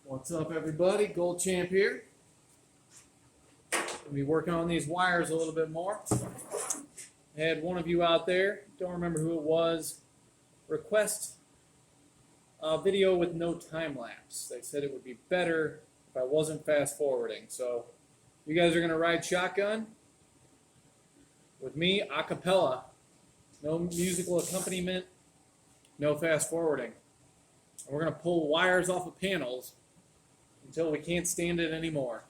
What's up, everybody? Gold Champ here. We'll be working on these wires a little bit more. I had one of you out there, don't remember who it was, request a video with no time lapse. They said it would be better if I wasn't fast forwarding. So you guys are going to ride shotgun with me a cappella. No musical accompaniment, no fast forwarding. And we're going to pull wires off of panels until we can't stand it anymore.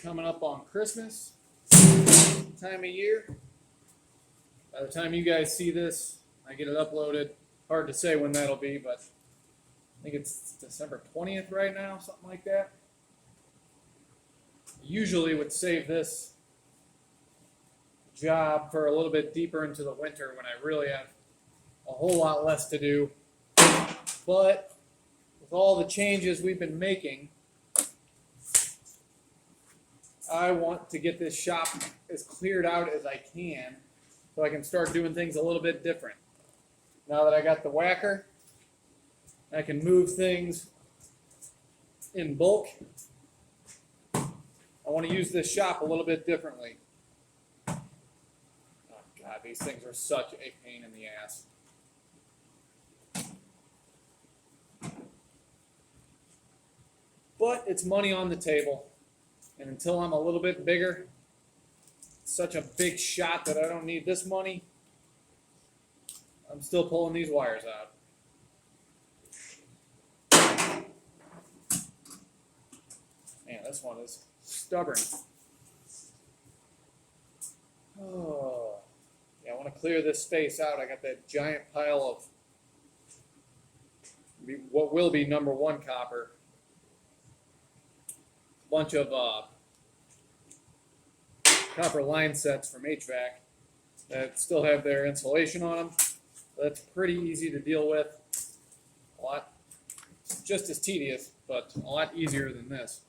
Coming up on Christmas time of year. By the time you guys see this, I get it uploaded. Hard to say when that'll be, but I think it's December 20th right now, something like that. Usually would save this job for a little bit deeper into the winter when I really have a whole lot less to do. But with all the changes we've been making, I want to get this shop as cleared out as I can so I can start doing things a little bit different. Now that I got the whacker, I can move things in bulk. I want to use this shop a little bit differently. Oh God, these things are such a pain in the ass. But it's money on the table. And until I'm a little bit bigger, such a big shot that I don't need this money, I'm still pulling these wires out. Man, this one is stubborn. Oh, yeah, I want to clear this space out. I got that giant pile of what will be number one copper. Bunch of copper line sets from HVAC that still have their insulation on them. That's pretty easy to deal with. A lot, just as tedious, but a lot easier than this.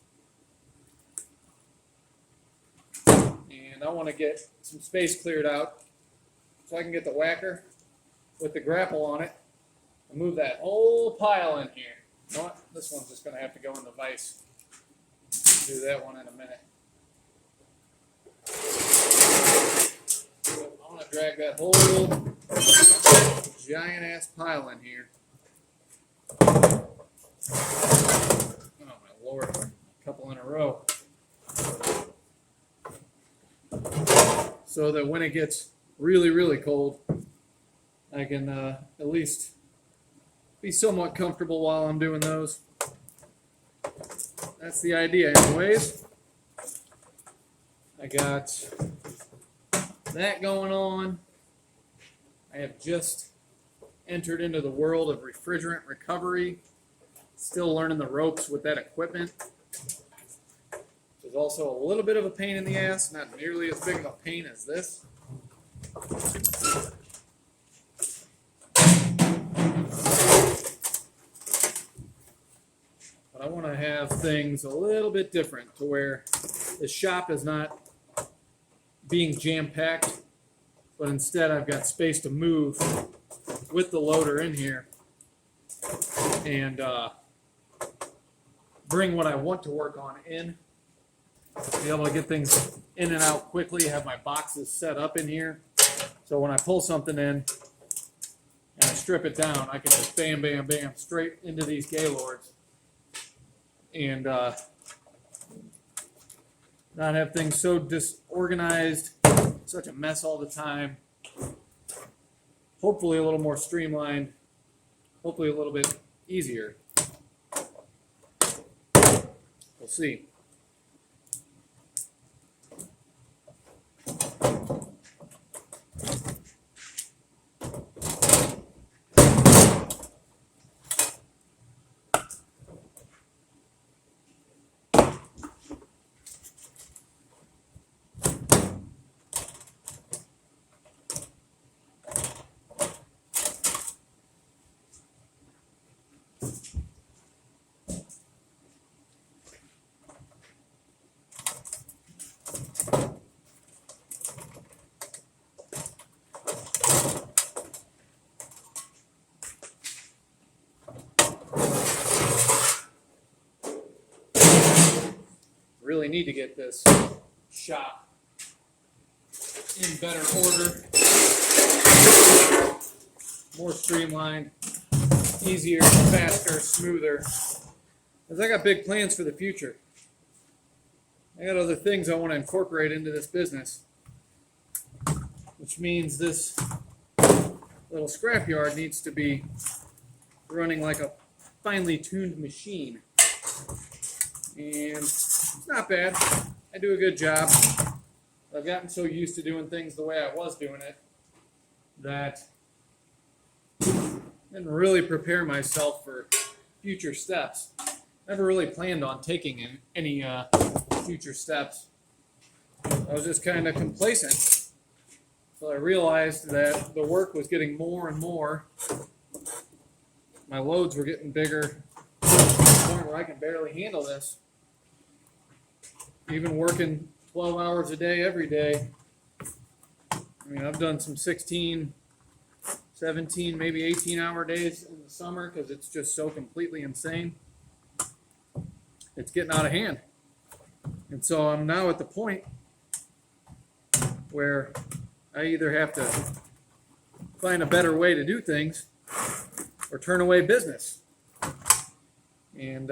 And I want to get some space cleared out so I can get the whacker with the grapple on it and move that whole pile in here. You know what? This one's just going to have to go in the vise. Do that one in a minute. I want to drag that whole giant ass pile in here. Oh my Lord, a couple in a row. So that when it gets really, really cold, I can at least be somewhat comfortable while I'm doing those. That's the idea anyways. I got that going on. I have just entered into the world of refrigerant recovery. Still learning the ropes with that equipment. There's also a little bit of a pain in the ass, not nearly as big of a pain as this. I want to have things a little bit different to where the shop is not being jam-packed, but instead I've got space to move with the loader in here and bring what I want to work on in. Be able to get things in and out quickly, have my boxes set up in here. So when I pull something in and I strip it down, I can just bam, bam, bam, straight into these Gaylords. And not have things so disorganized, such a mess all the time. Hopefully a little more streamlined, hopefully a little bit easier. We'll see. really need to get this shop in better order, more streamlined, easier, faster, smoother. Because I got big plans for the future. I got other things I want to incorporate into this business, which means this little scrapyard needs to be running like a finely tuned machine. And it's not bad. I do a good job. I've gotten so used to doing things the way I was doing it that I didn't really prepare myself for future steps. Never really planned on taking any future steps. I was just kind of complacent. So I realized that the work was getting more and more. My loads were getting bigger to the point where I can barely handle this. Even working 12 hours a day every day. I mean, I've done some 16, 17, maybe 18-hour days in the summer because it's just so completely insane. It's getting out of hand. And so I'm now at the point where I either have to find a better way to do things or turn away business. And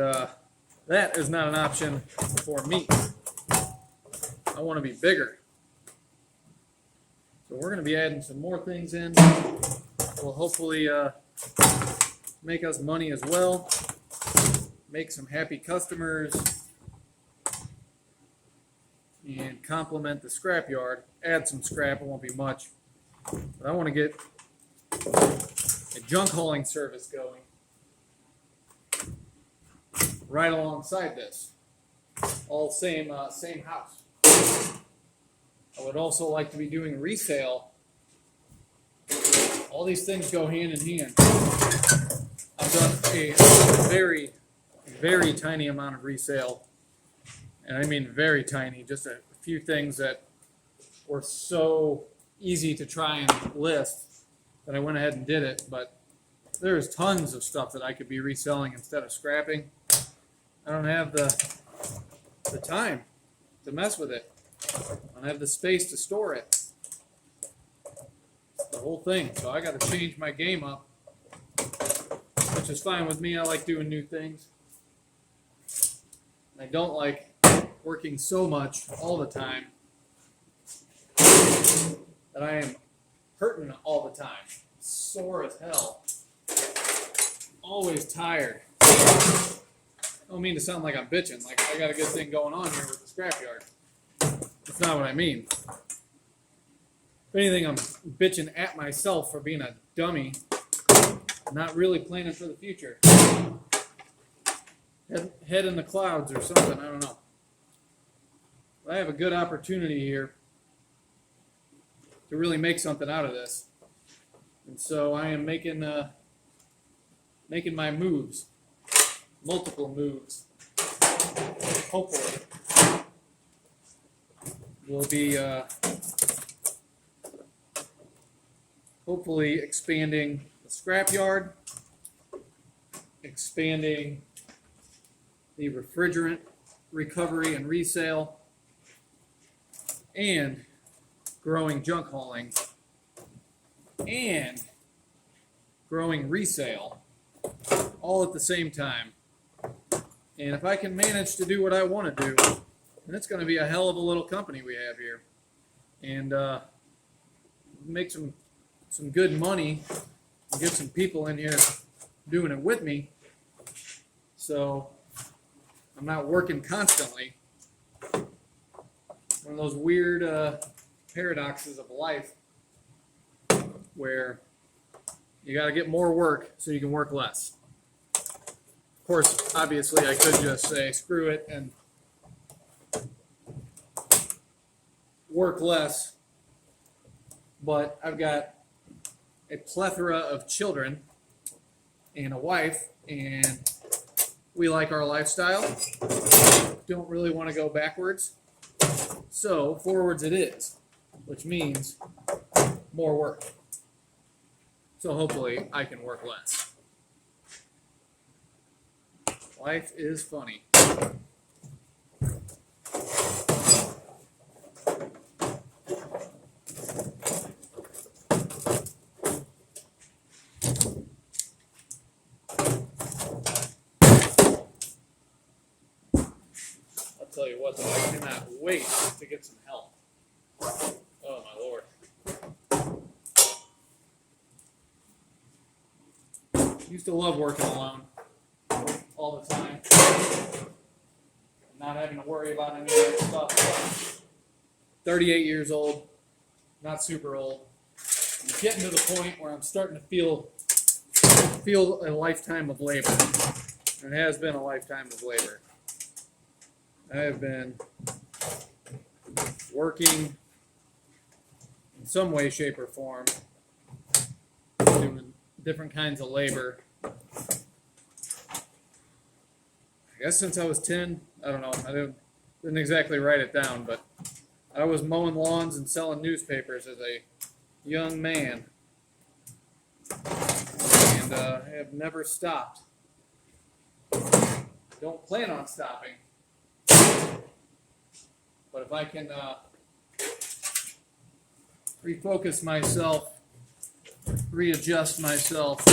that is not an option for me. I want to be bigger. So we're going to be adding some more things in. Will hopefully make us money as well. Make some happy customers. And complement the scrapyard. Add some scrap, it won't be much. But I want to get a junk hauling service going right alongside this. All same house. I would also like to be doing resale. All these things go hand in hand. I've done a very, very tiny amount of resale. And I mean very tiny, just a few things that were so easy to try and list that I went ahead and did it. But there's tons of stuff that I could be reselling instead of scrapping. I don't have the time to mess with it. I don't have the space to store it. The whole thing. So I got to change my game up, which is fine with me. I like doing new things. I don't like working so much all the time that I am hurting all the time. Sore as hell. Always tired. I don't mean to sound like I'm bitching, like I got a good thing going on here with the scrapyard. That's not what I mean. If anything, I'm bitching at myself for being a dummy, not really planning for the future. Head in the clouds or something, I don't know. But I have a good opportunity here to really make something out of this. And so I am making my moves. Multiple moves. Hopefully. We'll be hopefully expanding the scrapyard, expanding the refrigerant recovery and resale, and growing junk hauling, and growing resale, all at the same time. And if I can manage to do what I want to do, then it's going to be a hell of a little company we have here. And make some good money and get some people in here doing it with me. So I'm not working constantly. One of those weird paradoxes of life where you got to get more work so you can work less. Of course, obviously, I could just say, screw it and work less. But I've got a plethora of children and a wife, and we like our lifestyle. Don't really want to go backwards. So forwards it is, which means more work. So hopefully I can work less. Life is funny. tell you what, though, I cannot wait to get some help. Oh, my Lord. Used to love working alone all the time. Not having to worry about any of that stuff. 38 years old, not super old. I'm getting to the point where I'm starting to feel a lifetime of labor. It has been a lifetime of labor. I have been working in some way, shape, or form, doing different kinds of labor. I guess since I was 10, I don't know. I didn't exactly write it down, but I was mowing lawns and selling newspapers as a young man, and I have never stopped. Don't plan on stopping, but if I can refocus myself, readjust myself,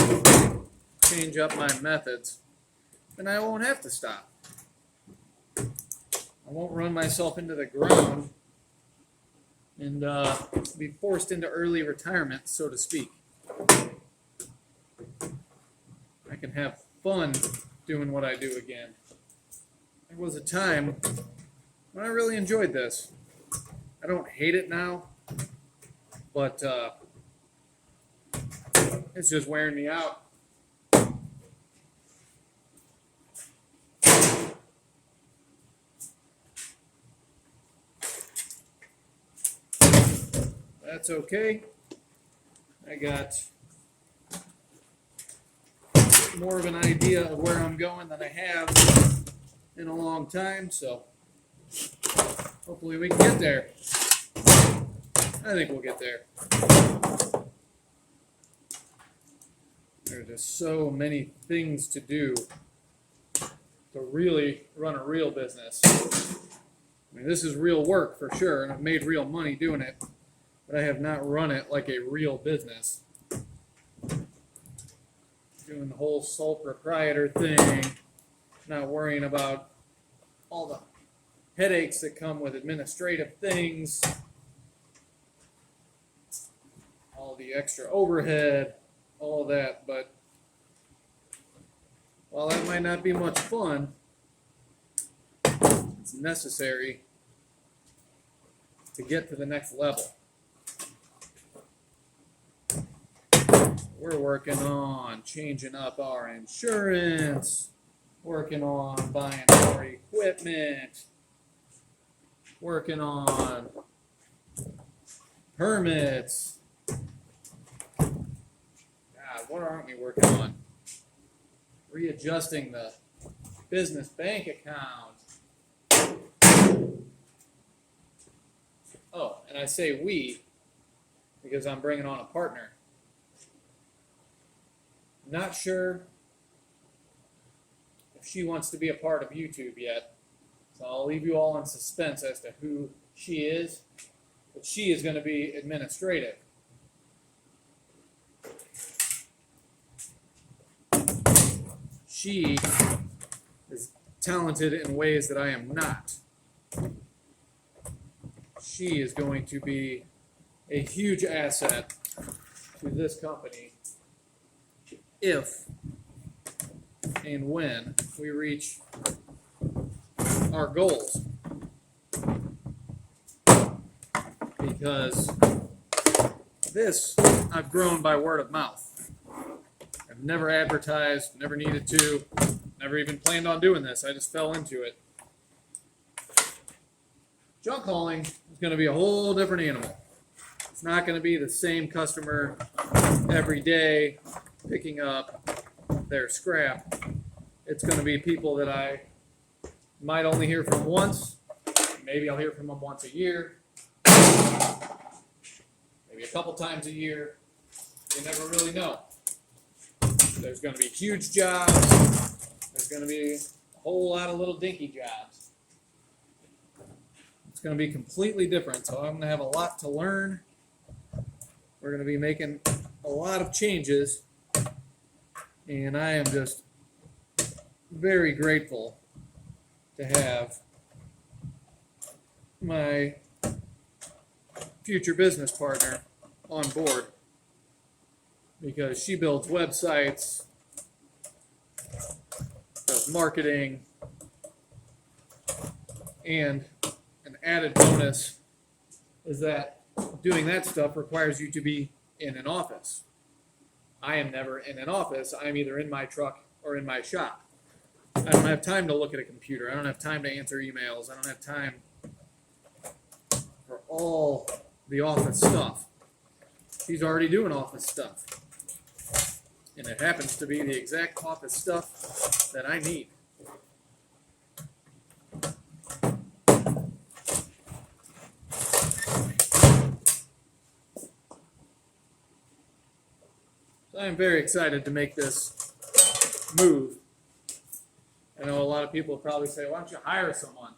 change up my methods, then I won't have to stop. I won't run myself into the ground and be forced into early retirement, so to speak. I can have fun doing what I do again. There was a time when I really enjoyed this. I don't hate it now, but it's just wearing me out. That's okay. I got more of an idea of where I'm going than I have in a long time, so hopefully we can get there. I think we'll get there. There are just so many things to do to really run a real business. I mean, this is real work for sure, and I've made real money doing it, but I have not run it like a real business. Doing the whole sole proprietor thing, not worrying about all the headaches that come with administrative things, all the extra overhead, all of that. But while that might not be much fun, it's necessary to get to the next level. We're working on changing up our insurance, working on buying more equipment, working on permits. God, what aren't we working on? Readjusting the business bank account. Oh, and I say we because I'm bringing on a partner. Not sure if she wants to be a part of YouTube yet, so I'll leave you all in suspense as to who she is, but she is going to be administrative. She is talented in ways that I am not. She is going to be a huge asset to this company if and when we reach our goals. Because this I've grown by word of mouth. I've never advertised, never needed to, never even planned on doing this. I just fell into it. Junk hauling is going to be a whole different animal. It's not going to be the same customer every day picking up their scrap. It's going to be people that I might only hear from once. Maybe I'll hear from them once a year. Maybe a couple times a year. You never really know. There's going to be huge jobs. There's going to be a whole lot of little dinky jobs. It's going to be completely different, so I'm going to have a lot to learn. We're going to be making a lot of changes, and I am just very grateful to have my future business partner on board because she builds websites, does marketing, and an added bonus is that doing that stuff requires you to be in an office. I am never in an office. I'm either in my truck or in my shop. I don't have time to look at a computer. I don't have time to answer emails. I don't have time for all the office stuff. She's already doing office stuff. And it happens to be the exact office stuff that I need. So I'm very excited to make this move. I know a lot of people probably say, why don't you hire someone?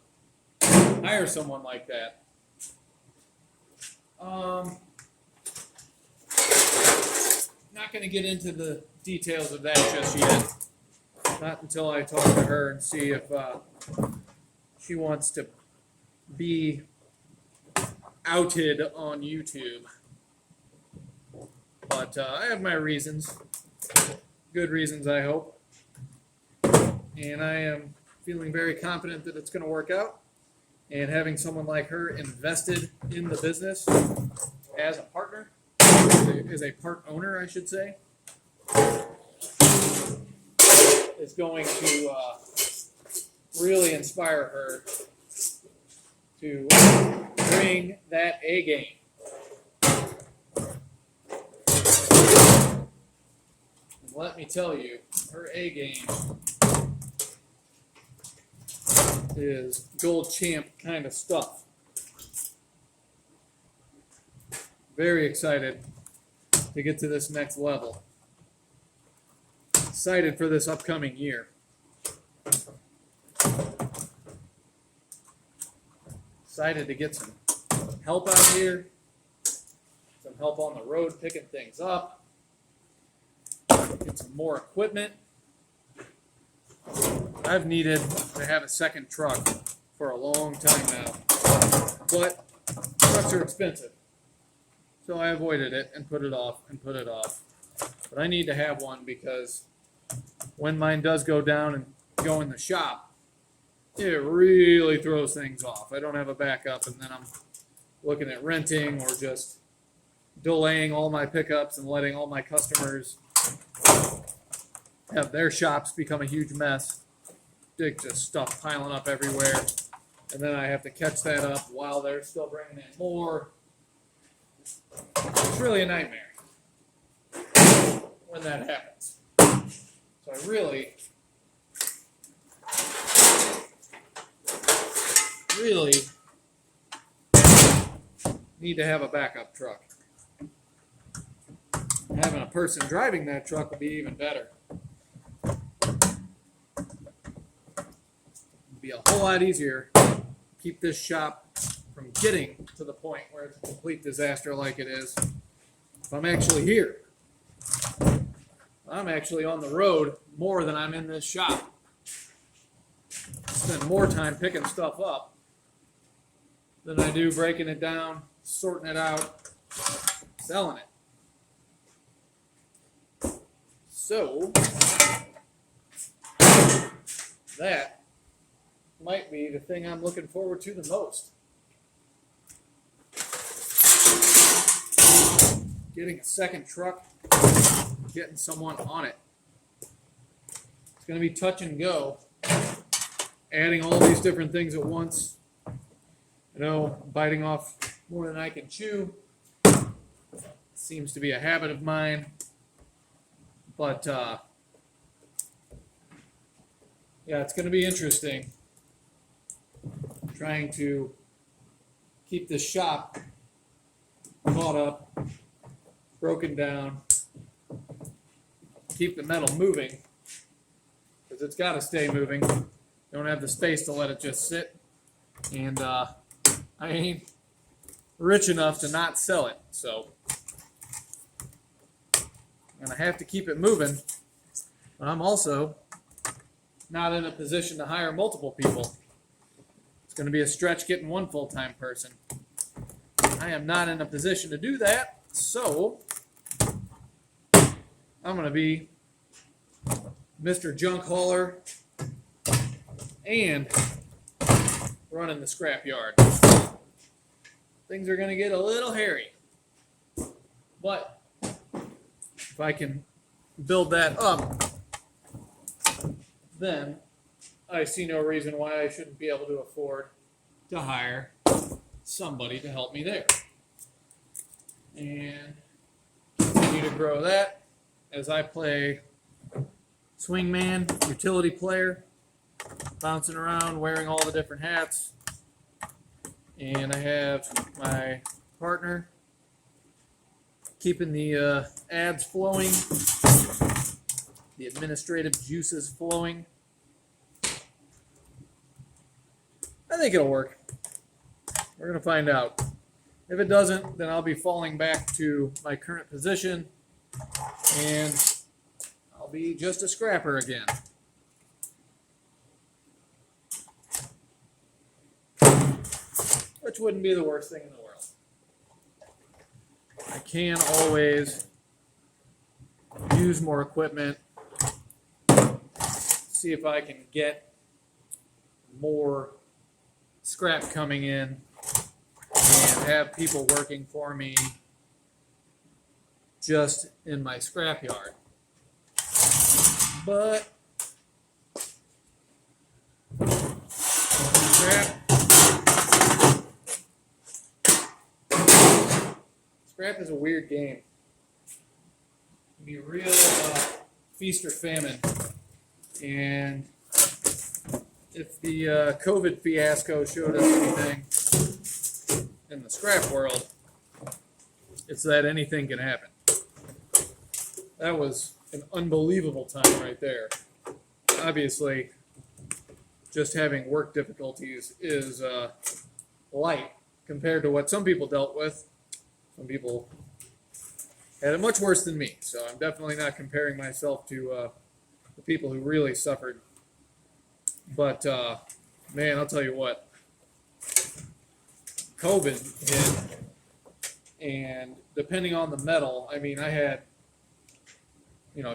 Hire someone like that. Not going to get into the details of that just yet. Not until I talk to her and see if she wants to be outed on YouTube. But I have my reasons. Good reasons, I hope. And I am feeling very confident that it's going to work out. And having someone like her invested in the business as a partner, as a part owner, I should say, is going to really inspire her to bring that A game. And let me tell you, her A game is gold champ kind of stuff. Very excited to get to this next level. Excited for this upcoming year. Excited to get some help out here, some help on the road picking things up, get some more equipment. I've needed to have a second truck for a long time now, but trucks are expensive. So I avoided it and put it off and put it off. But I need to have one because when mine does go down and go in the shop, it really throws things off. I don't have a backup, and then I'm looking at renting or just delaying all my pickups and letting all my customers have their shops become a huge mess. Just stuff piling up everywhere. And then I have to catch that up while they're still bringing in more. It's really a nightmare when that happens. So I really need to have a backup truck. Having a person driving that truck would be even better. It'd be a whole lot easier to keep this shop from getting to the point where it's a complete disaster like it is. If I'm actually here, I'm actually on the road more than I'm in this shop. Spend more time picking stuff up than I do breaking it down, sorting it out, selling it. So that might be the thing I'm looking forward to the most. Getting a second truck, getting someone on it. It's going to be touch and go. Adding all these different things at once. You know, biting off more than I can chew. Seems to be a habit of mine. But, yeah, it's going to be interesting trying to keep this shop caught up, broken down, keep the metal moving, because it's got to stay moving. Don't have the space to let it just sit, and I ain't rich enough to not sell it, so I'm going to have to keep it moving. But I'm also not in a position to hire multiple people. It's going to be a stretch getting one full-time person. I am not in a position to do that, so I'm going to be Mr. Junk Hauler and running the scrap yard. Things are going to get a little hairy. But if I can build that up, then I see no reason why I shouldn't be able to afford to hire somebody to help me there. And continue to grow that as I play swingman, utility player, bouncing around, wearing all the different hats. And I have my partner keeping the ads flowing, the administrative juices flowing. I think it'll work. We're going to find out. If it doesn't, then I'll be falling back to my current position and I'll be just a scrapper again. Which wouldn't be the worst thing in the world. I can always use more equipment, see if I can get more scrap coming in and have people working for me just in my scrap yard. But scrap is a weird game. It can be real feast or famine. And if the COVID fiasco showed us anything in the scrap world, it's that anything can happen. That was an unbelievable time right there. Obviously, just having work difficulties is light compared to what some people dealt with. Some people had it much worse than me, so I'm definitely not comparing myself to the people who really suffered. But, man, I'll tell you what, COVID hit, and depending on the metal, I mean, I had,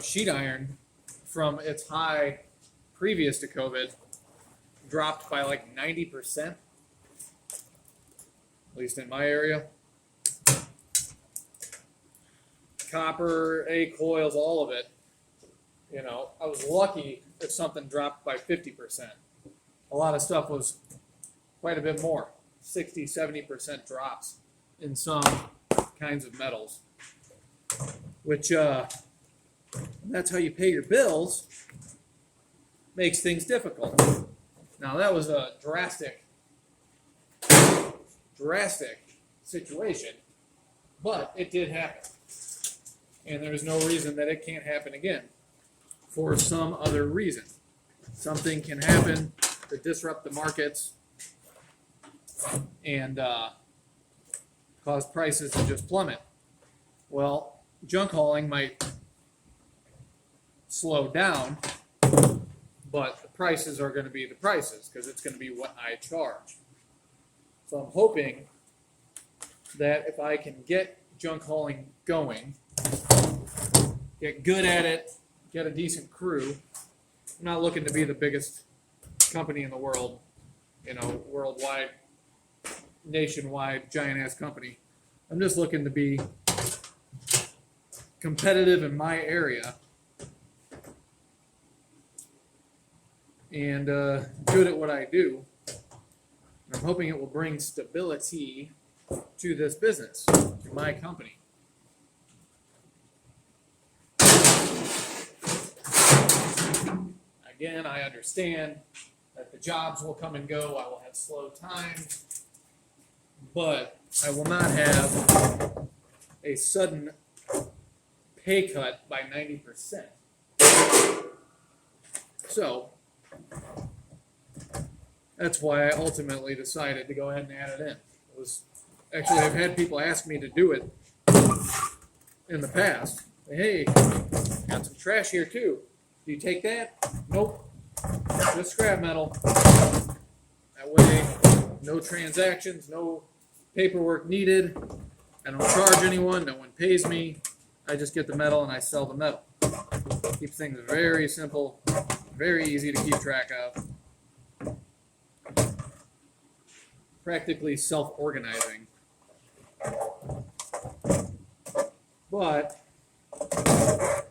sheet iron from its high previous to COVID dropped by like 90%, at least in my area. Copper, A coils, all of it. I was lucky if something dropped by 50%. A lot of stuff was quite a bit more, 60, 70% drops in some kinds of metals, which that's how you pay your bills, makes things difficult. Now that was a drastic situation, but it did happen. And there's no reason that it can't happen again for some other reason. Something can happen to disrupt the markets and cause prices to just plummet. Well, junk hauling might slow down, but the prices are going to be the prices because it's going to be what I charge. So I'm hoping that if I can get junk hauling going, get good at it, get a decent crew. I'm not looking to be the biggest company in the world, worldwide, nationwide, giant-ass company. I'm just looking to be competitive in my area and good at what I do. I'm hoping it will bring stability to this business, to my company. Again, I understand that the jobs will come and go. I will have slow times, but I will not have a sudden pay cut by 90%. So that's why I ultimately decided to go ahead and add it in. It was actually, I've had people ask me to do it in the past. Hey, got some trash here too. Do you take that? Nope. Just scrap metal. That way no transactions, no paperwork needed. I don't charge anyone, no one pays me. I just get the metal and I sell the metal. Keeps things very simple, very easy to keep track of. Practically self-organizing. But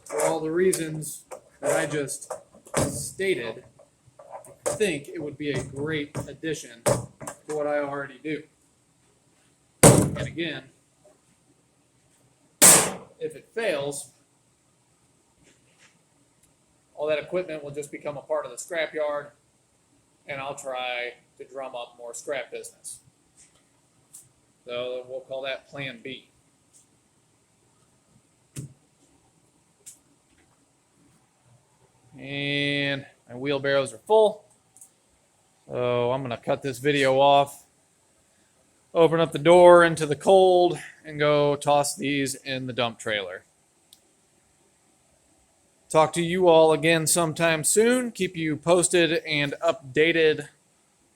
for all the reasons that I just stated, I think it would be a great addition to what I already do. And again, if it fails, all that equipment will just become a part of the scrapyard, and I'll try to drum up more scrap business. So we'll call that Plan B. And my wheelbarrows are full, so I'm going to cut this video off, open up the door into the cold, and go toss these in the dump trailer. Talk to you all again sometime soon. Keep you posted and updated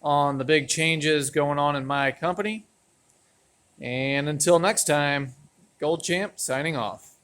on the big changes going on in my company. And until next time, Gold Champ signing off.